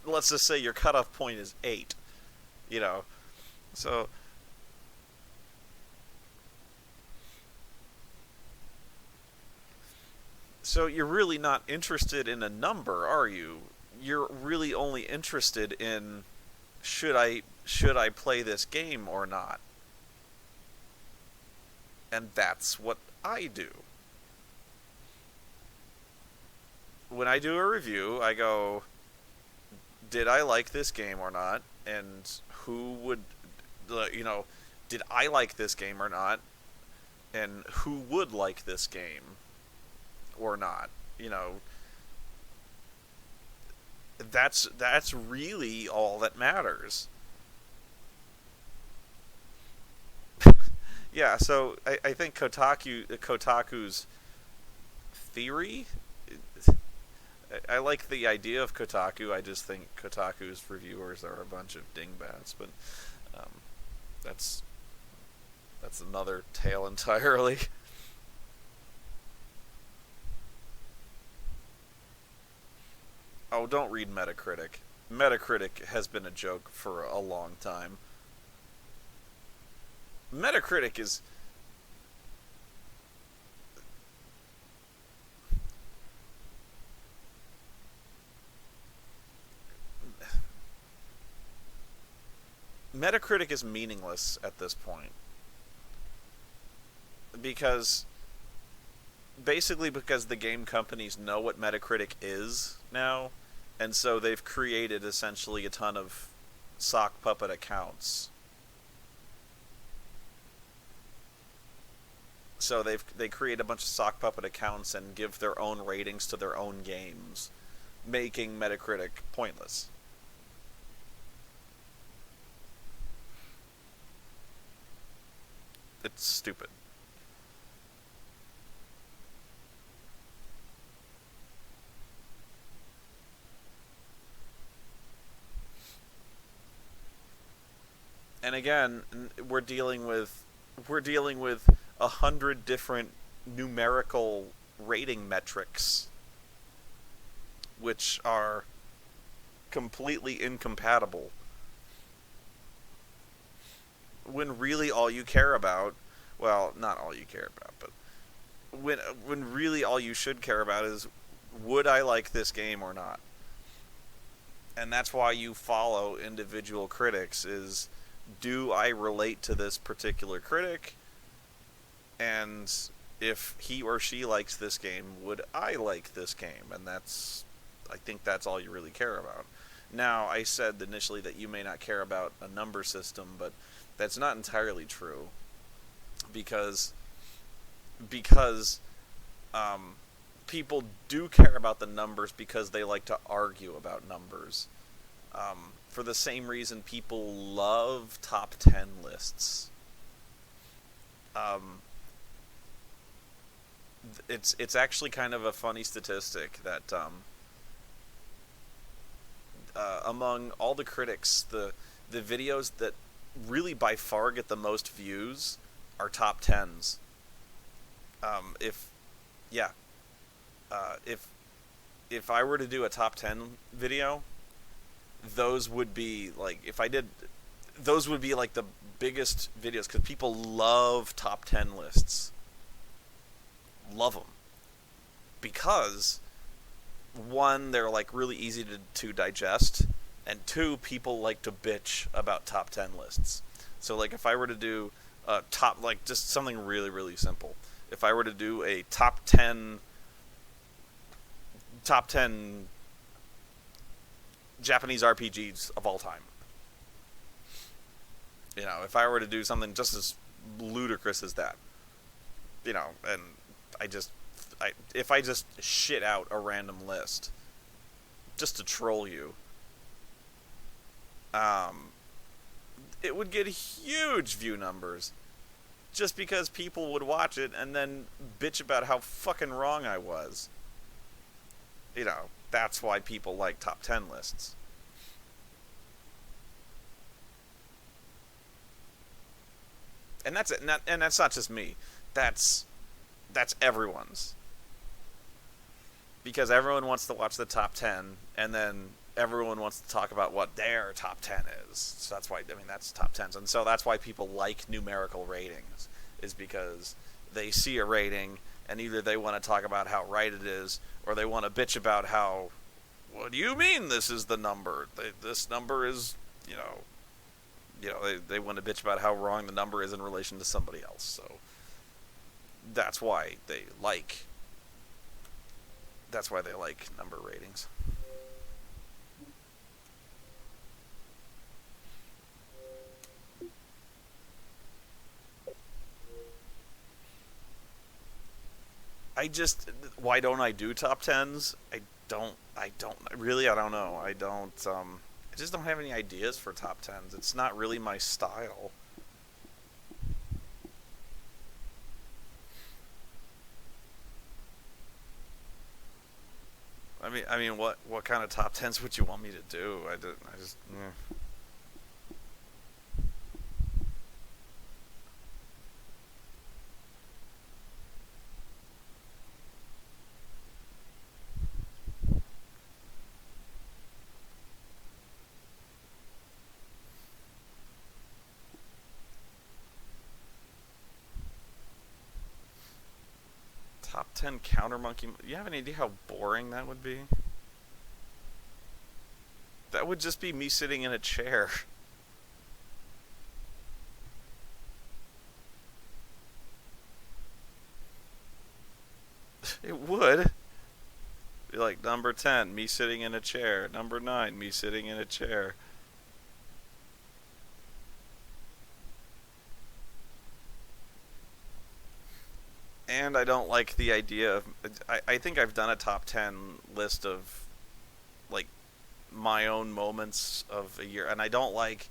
let's just say your cutoff point is 8, you know. So so you're really not interested in a number, are you? You're really only interested in should I play this game or not? And that's what I do. When I do a review, I go, did I like this game or not? And who would, you know, did I like this game or not? And who would like this game or not? You know, that's really all that matters. Yeah, so I think Kotaku's theory. I like the idea of Kotaku. I just think Kotaku's reviewers are a bunch of dingbats, but um, that's that's another tale entirely. Oh, don't read Metacritic. Metacritic has been a joke for a long time. Metacritic is Metacritic is meaningless at this point because basically, because the game companies know what Metacritic is now, and so they've created essentially a ton of sock puppet accounts. So they create a bunch of sock puppet accounts and give their own ratings to their own games, making Metacritic pointless. It's stupid. And again, we're dealing with 100 different numerical rating metrics, which are completely incompatible. When really all you care about, well, not all you care about, but when really all you should care about is, would I like this game or not? And that's why you follow individual critics, is, do I relate to this particular critic? And if he or she likes this game, would I like this game? And I think that's all you really care about. Now, I said initially that you may not care about a number system, but that's not entirely true, because because people do care about the numbers because they like to argue about numbers. For the same reason people love top 10 lists. Um, it's actually kind of a funny statistic that among all the critics, the videos that really by far get the most views are top tens. If yeah, if I were to do a top 10 video, those would be like, if I did, those would be like the biggest videos, because people love top 10 lists. Love them. Because, one, they're like really easy to digest, and two, people like to bitch about top 10 lists. So like if I were to do a top, like just something really, really simple. If I were to do a top 10 Japanese RPGs of all time. You know, if I were to do something just as ludicrous as that, you know, and if I just shit out a random list just to troll you, it would get huge view numbers, just because people would watch it and then bitch about how fucking wrong I was. You know, that's why people like top 10 lists. And that's it. And that's not just me. That's everyone's. Because everyone wants to watch the top 10, and then everyone wants to talk about what their top 10 is. So that's why, I mean, that's top 10s. And so that's why people like numerical ratings, is because they see a rating and either they want to talk about how right it is, or they want to bitch about how, what do you mean this is the number? This number is, they want to bitch about how wrong the number is in relation to somebody else. So that's why they like number ratings. Why don't I do top tens? I don't know. I just don't have any ideas for top tens. It's not really my style. What kind of top tens would you want me to do? I just, top 10 counter monkey. You have any idea how boring that would be? That would just be me sitting in a chair. It would. Be like, number 10, me sitting in a chair. Number 9, me sitting in a chair. And I don't like the idea of. I think I've done a top 10 list of, like, my own moments of a year, and I don't like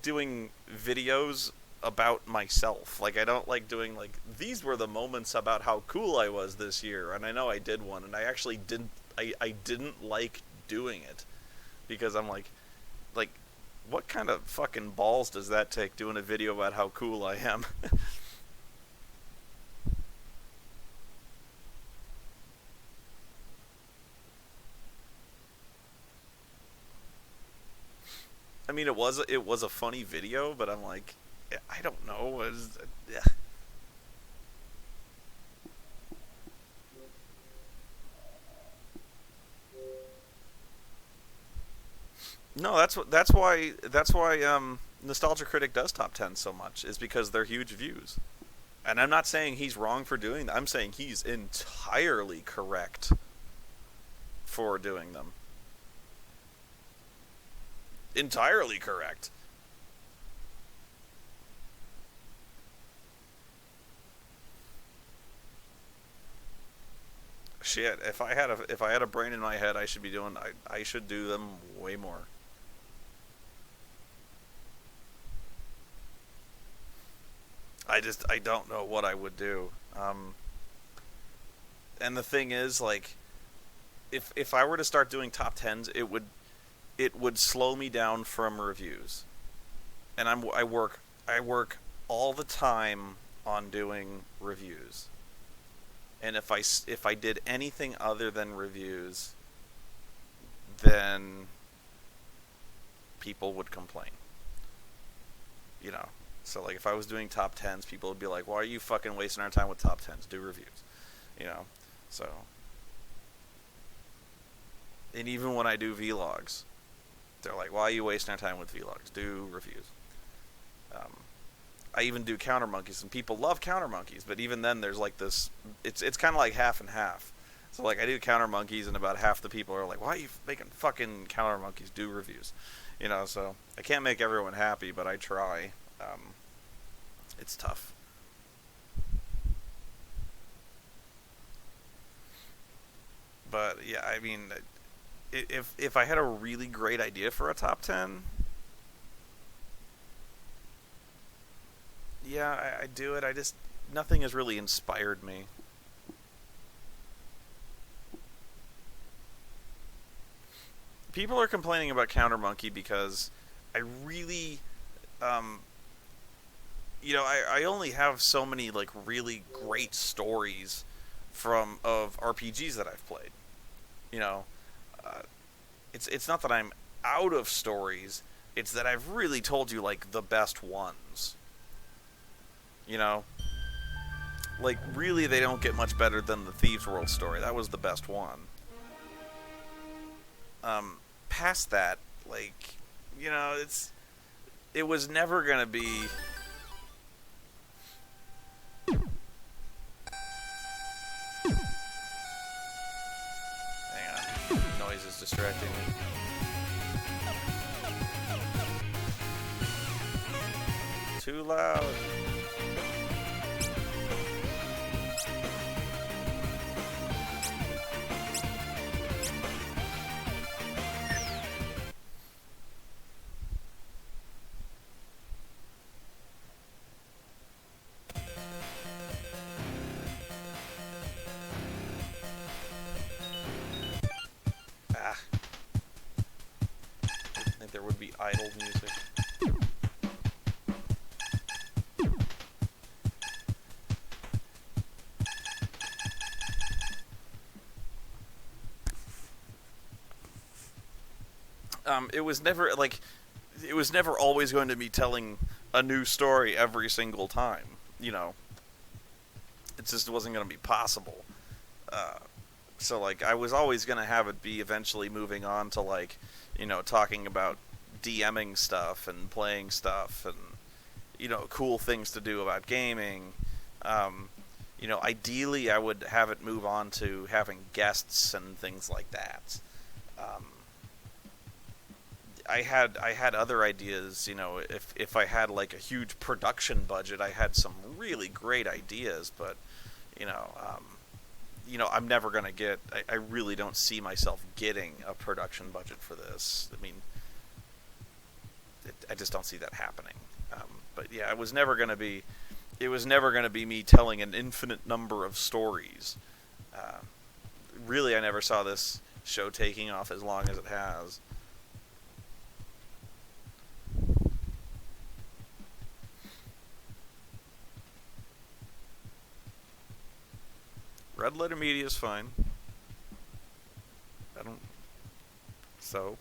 doing videos about myself. Like, I don't like doing, like, these were the moments about how cool I was this year, and I know I did one, and I actually didn't. I didn't like doing it because I'm like, what kind of fucking balls does that take, doing a video about how cool I am? I mean, it was a funny video, but I'm like, I don't know. Yeah. No, that's why Nostalgia Critic does top 10 so much, is because they're huge views. And I'm not saying he's wrong for doing that. I'm saying he's entirely correct for doing them. Entirely correct. Shit, if I had a brain in my head, I should do them way more. I don't know what I would do. And the thing is, like, if I were to start doing top tens, it would slow me down from reviews. And I work all the time on doing reviews. And if I did anything other than reviews, then people would complain. You know. So, like, if I was doing top tens, people would be like, "Why are you fucking wasting our time with top tens? Do reviews." You know. So, and even when I do vlogs, they're like, "Why are you wasting our time with vlogs? Do reviews." Um, I even do counter monkeys, and people love counter monkeys, but even then, there's like this. It's kind of like half and half. So, like, I do counter monkeys, and about half the people are like, "Why are you making fucking counter monkeys? Do reviews." You know, so I can't make everyone happy, but I try. It's tough. But yeah, I mean, if I had a really great idea for a top 10, yeah, I'd do it. Nothing has really inspired me. People are complaining about Counter Monkey because I really, um, I only have so many, like, really great stories of RPGs that I've played. You know, it's not that I'm out of stories. It's that I've really told you like the best ones. You know, like really they don't get much better than the Thieves World story. That was the best one. Past that, like, you know, it was never gonna be. Hang on, noise is distracting me. Too loud. Ah. I think there would be idle music. It was never always going to be telling a new story every single time. You know, it just wasn't going to be possible. So like, I was always going to have it be eventually moving on to like, you know, talking about DMing stuff and playing stuff and, you know, cool things to do about gaming. You know, ideally I would have it move on to having guests and things like that. I had other ideas, you know, if I had like a huge production budget, I had some really great ideas, but you know, I'm never gonna get. I really don't see myself getting a production budget for this. I mean, I just don't see that happening. But yeah, it was never gonna be. It was never gonna be me telling an infinite number of stories. Really, I never saw this show taking off as long as it has. Red letter media is fine. I don't. So.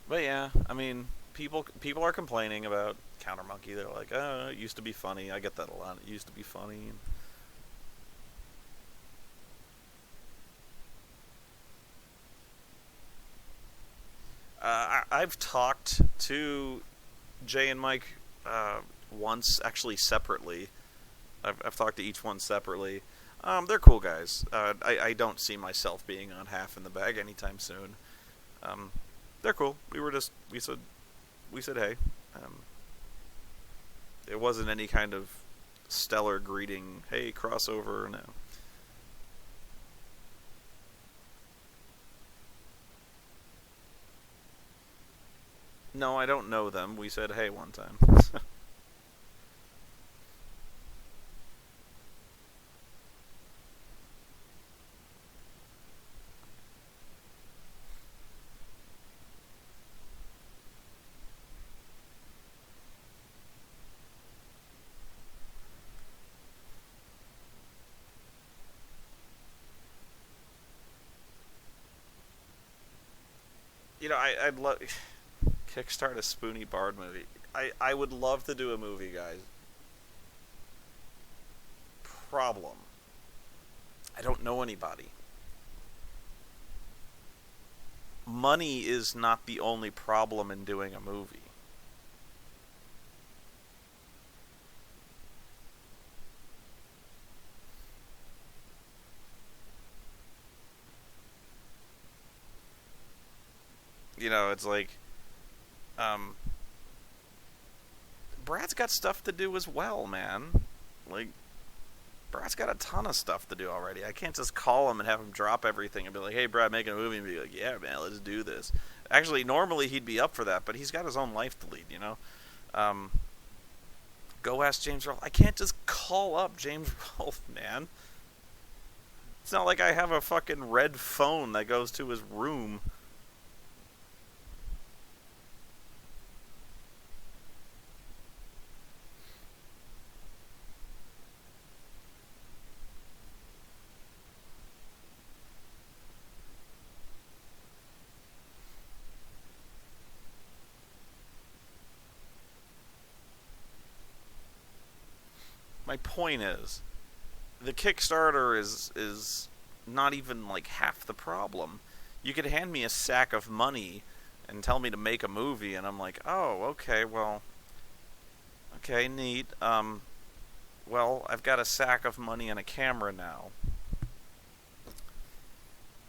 But yeah, I mean, people are complaining about Counter Monkey. They're like, oh, it used to be funny. I get that a lot. It used to be funny. I've talked to Jay and Mike once, actually separately. I've talked to each one separately. They're cool guys. I don't see myself being on Half in the Bag anytime soon. They're cool. We said hey. It wasn't any kind of stellar greeting. Hey, crossover. No. No, I don't know them. We said hey one time. You know, I'd love kickstart a Spoony Bard movie. I would love to do a movie, guys. Problem. I don't know anybody. Money is not the only problem in doing a movie. You know, it's like, Brad's got stuff to do as well, man. Like, Brad's got a ton of stuff to do already. I can't just call him and have him drop everything and be like, hey, Brad, making a movie, and be like, yeah, man, let's do this. Actually, normally he'd be up for that, but he's got his own life to lead, you know? Go ask James Rolfe. I can't just call up James Rolfe, man. It's not like I have a fucking red phone that goes to his room. my point is, the Kickstarter is not even like half the problem. You could hand me a sack of money and tell me to make a movie, and I'm like, oh, okay, well, okay, neat. Well, I've got a sack of money and a camera now.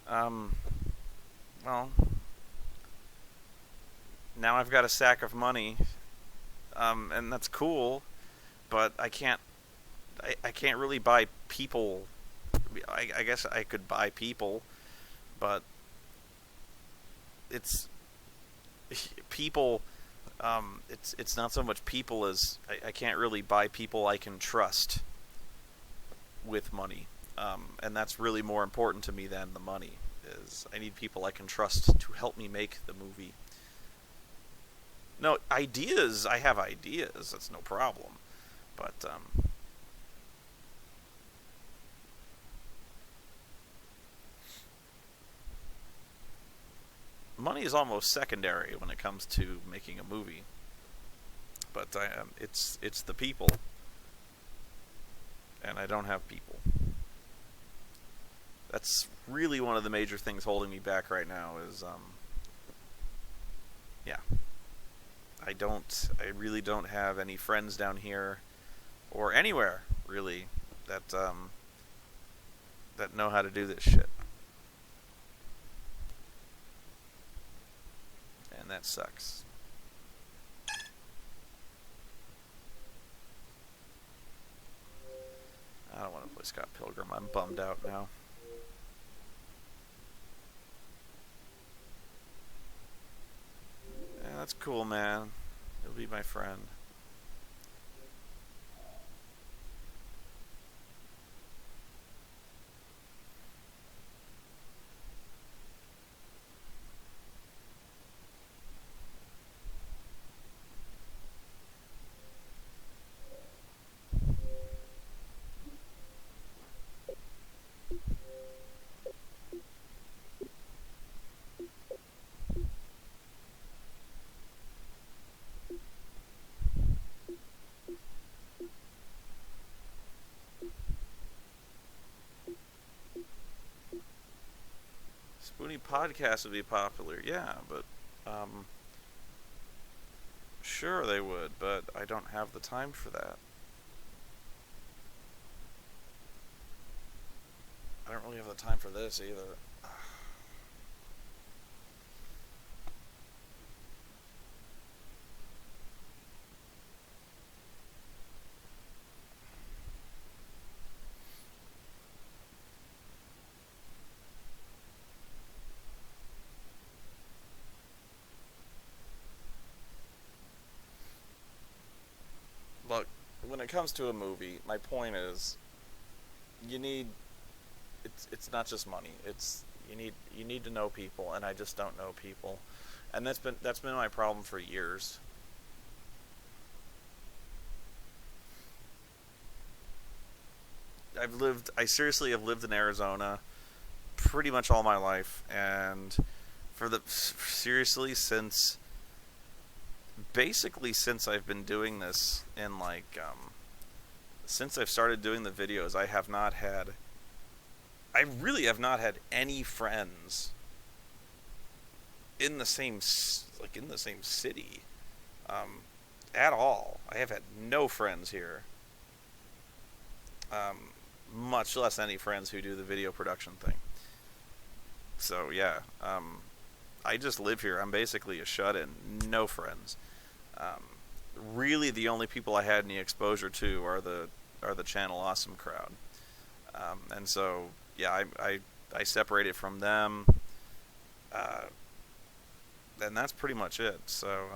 Well, now I've got a sack of money, and that's cool, but I can't really buy people. I guess I could buy people, but it's people. It's not so much people as I can't really buy people I can trust with money, and that's really more important to me than the money. Is I need people I can trust to help me make the movie. No, ideas. I have ideas. That's no problem, but money is almost secondary when it comes to making a movie. But it's the people, and I don't have people. That's really one of the major things holding me back right now. Is yeah, I really don't have any friends down here, or anywhere really, that that know how to do this shit, and that sucks. I don't want to play Scott Pilgrim. I'm bummed out now. Yeah, that's cool, man. You'll be my friend. Spoony podcast would be popular, yeah, but sure they would, but I don't have the time for that. I don't really have the time for this either. Look, when it comes to a movie, my point is, you need it's not just money. It's you need to know people, and I just don't know people, and that's been my problem for years. I seriously have lived in Arizona pretty much all my life, and for the seriously since basically since I've been doing this, in like since I've started doing the videos, I really have not had any friends in the same in the same city at all. I have had no friends here, much less any friends who do the video production thing. So yeah, I just live here. I'm basically a shut-in. No friends. Um, Really, the only people I had any exposure to are the Channel Awesome crowd. And so yeah, I separated from them, uh, and that's pretty much it. So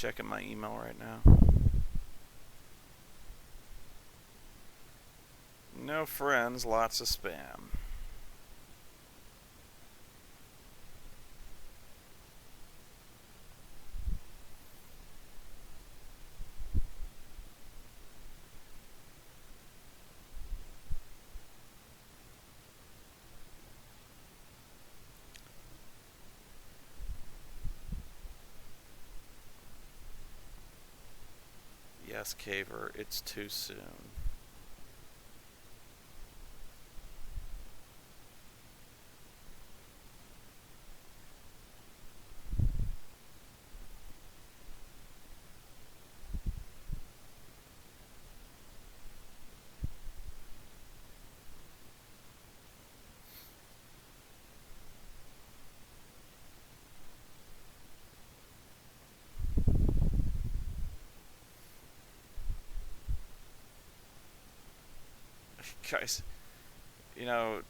checking my email right now. No friends, lots of spam. Yes, Caver, it's too soon. Guys, you know,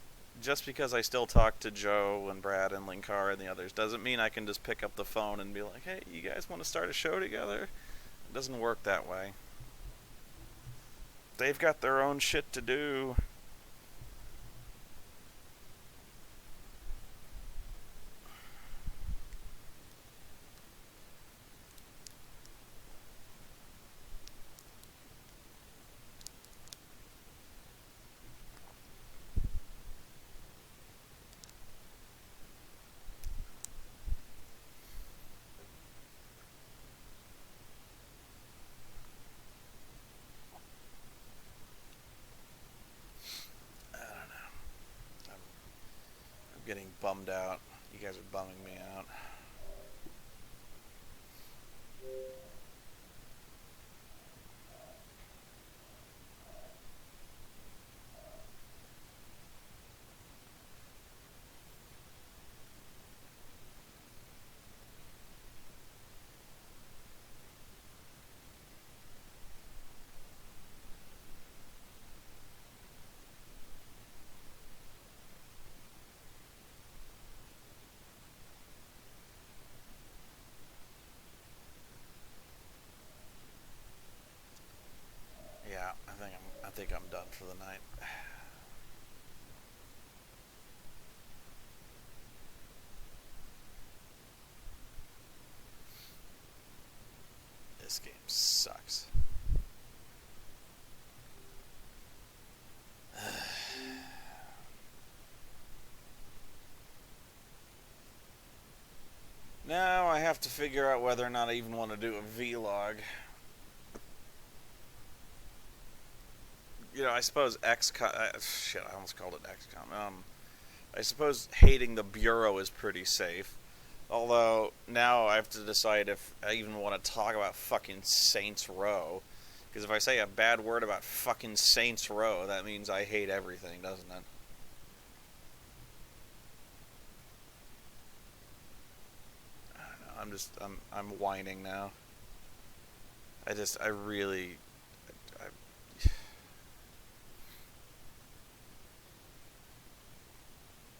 just because I still talk to Joe and Brad and Linkar and the others doesn't mean I can just pick up the phone and be like, hey, you guys want to start a show together? It doesn't work that way. They've got their own shit to do. Getting bummed out. You guys are bumming me out. Yeah, I think I'm done for the night. This game sucks. Now I have to figure out whether or not I even want to do a vlog. You know, I suppose shit, I almost called it XCOM. I suppose hating the Bureau is pretty safe. Although, now I have to decide if I even want to talk about fucking Saints Row. Because if I say a bad word about fucking Saints Row, that means I hate everything, doesn't it? I don't know, I'm whining now. I really... I,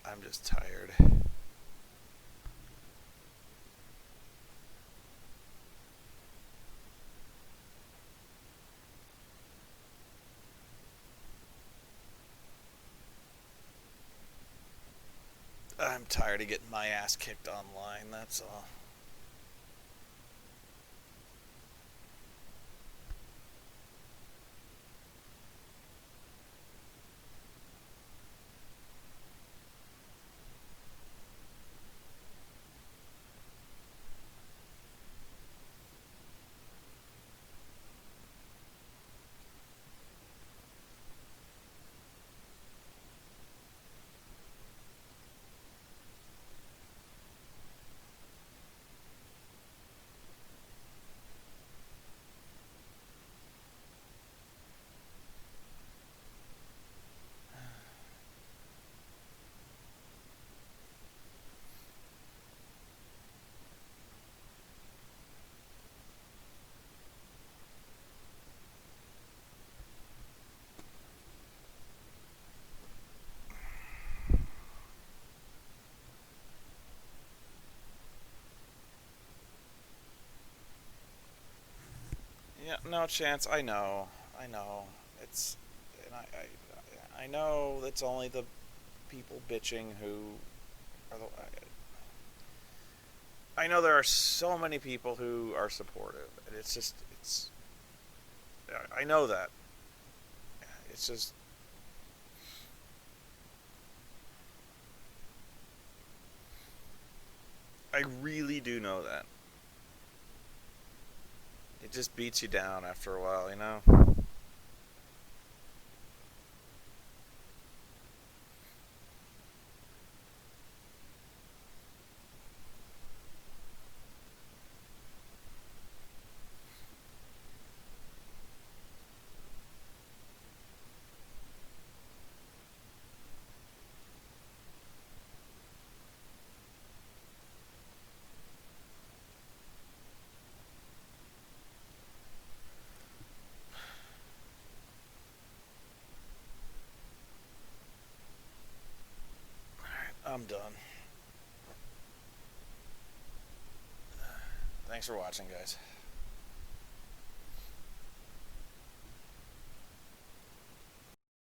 I'm just tired. I'm tired of getting my ass kicked online, that's all. No, Chance. I know. I know. It's, and I know that's only the people bitching who are the. I know there are so many people who are supportive, and it's just it's. I know that. It's just I really do know that. It just beats you down after a while, you know? I'm done. Thanks for watching, guys.